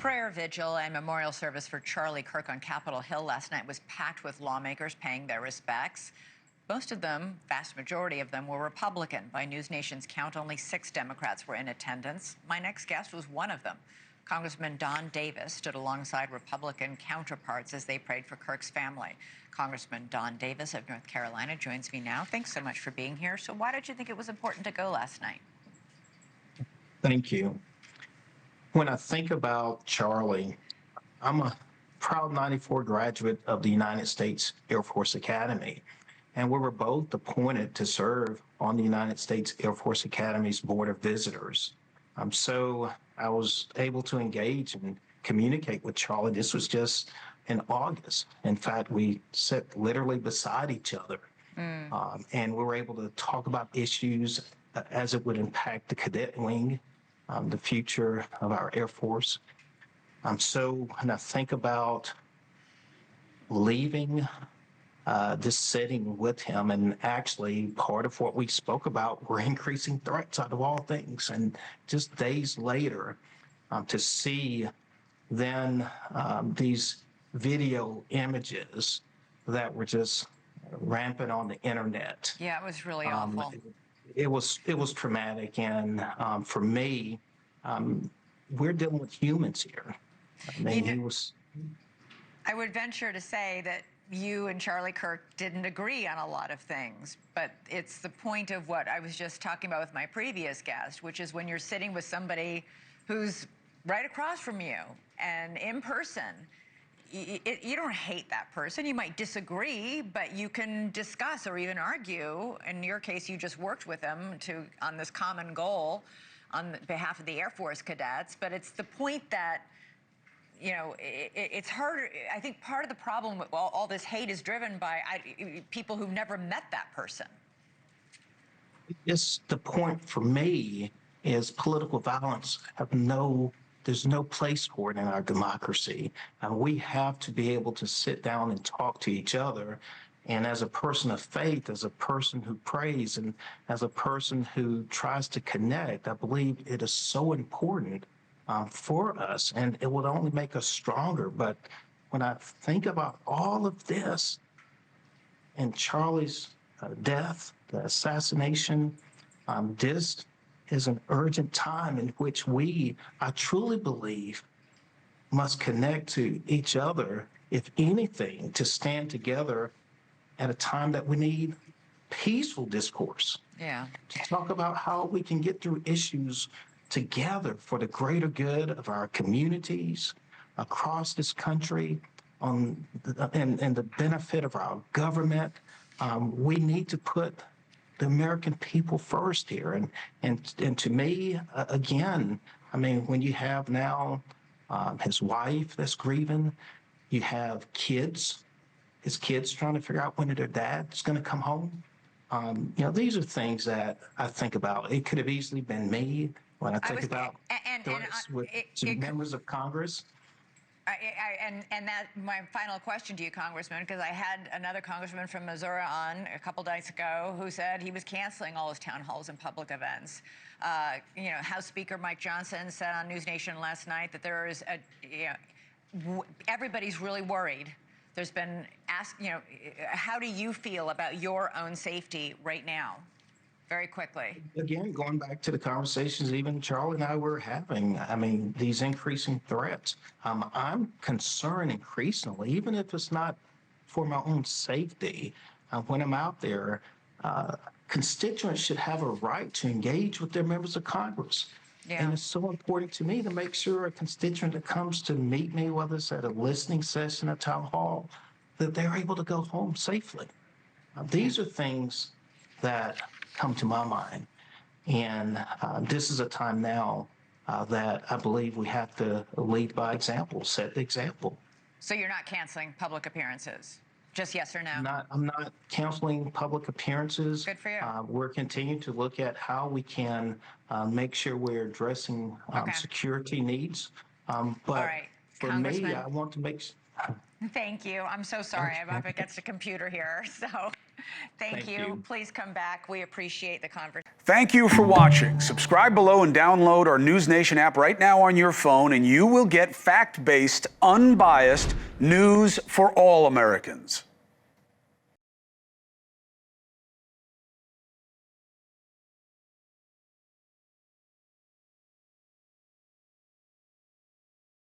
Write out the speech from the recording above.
prayer vigil and memorial service for Charlie Kirk on Capitol Hill last night was packed with lawmakers paying their respects. Most of them, vast majority of them, were Republican. By NewsNation's count, only 6 Democrats were in attendance. My next guest was one of them. Congressman Don Davis stood alongside Republican counterparts as they prayed for Kirk's family. Congressman Don Davis of North Carolina joins me now. Thanks so much for being here. So why did you think it was important to go last night? Thank you. When I think about Charlie, I'm a proud 94 graduate of the United States Air Force Academy, and we were both appointed to serve on the United States Air Force Academy's Board of Visitors. So I was able to engage and communicate with Charlie. This was just in August. In fact, we sat literally beside each other, and we were able to talk about issues as it would impact the cadet wing, the future of our Air Force. So when I think about leaving this setting with him, and actually part of what we spoke about were increasing threats out of all things. And just days later, to see then these video images that were just rampant on the internet. Yeah, it was really awful. It was traumatic, and for me, we're dealing with humans here. I mean, I would venture to say that you and Charlie Kirk didn't agree on a lot of things, but it's the point of what I was just talking about with my previous guest, which is when you're sitting with somebody who's right across from you and in person, you don't hate that person. You might disagree, but you can discuss or even argue. In your case, you just worked with them on this common goal on behalf of the Air Force cadets. But it's the point that, you know, it's harder. I think part of the problem with all this hate is driven by people who've never met that person. It's the point for me is political violence there's no place for it in our democracy. And we have to be able to sit down and talk to each other. And as a person of faith, as a person who prays, and as a person who tries to connect, I believe it is so important for us, and it would only make us stronger. But when I think about all of this and Charlie's death, the assassination, this is an urgent time in which I truly believe, must connect to each other, if anything, to stand together at a time that we need peaceful discourse. Yeah. To talk about how we can get through issues together for the greater good of our communities across this country, and the benefit of our government. We need to put the American people first here. And to me, again, I mean, when you have now his wife that's grieving, you have his kids trying to figure out when their dad's going to come home. You know, these are things that I think about. It could have easily been me when I think about threats to members of Congress. And that my final question to you, Congressman, because I had another congressman from Missouri on a couple nights ago who said he was canceling all his town halls and public events. You know, House Speaker Mike Johnson said on NewsNation last night that there is everybody's really worried. There's been how do you feel about your own safety right now? Very quickly. Again, going back to the conversations even Charlie and I were having, I mean, these increasing threats. I'm concerned increasingly, even if it's not for my own safety, when I'm out there, constituents should have a right to engage with their members of Congress. Yeah. And it's so important to me to make sure a constituent that comes to meet me, whether it's at a listening session at town hall, that they're able to go home safely. These are things that come to my mind. And this is a time now that I believe we have to lead by example, set the example. So you're not canceling public appearances? Just yes or no? I'm not canceling public appearances. Good for you. We're continuing to look at how we can make sure we're addressing security needs. But all right. For me, I want to make Thank you. I'm so sorry. I'm up against a computer here. So thank you. Please come back. We appreciate the conversation. Thank you for watching. Subscribe below and download our NewsNation app right now on your phone, and you will get fact-based, unbiased news for all Americans.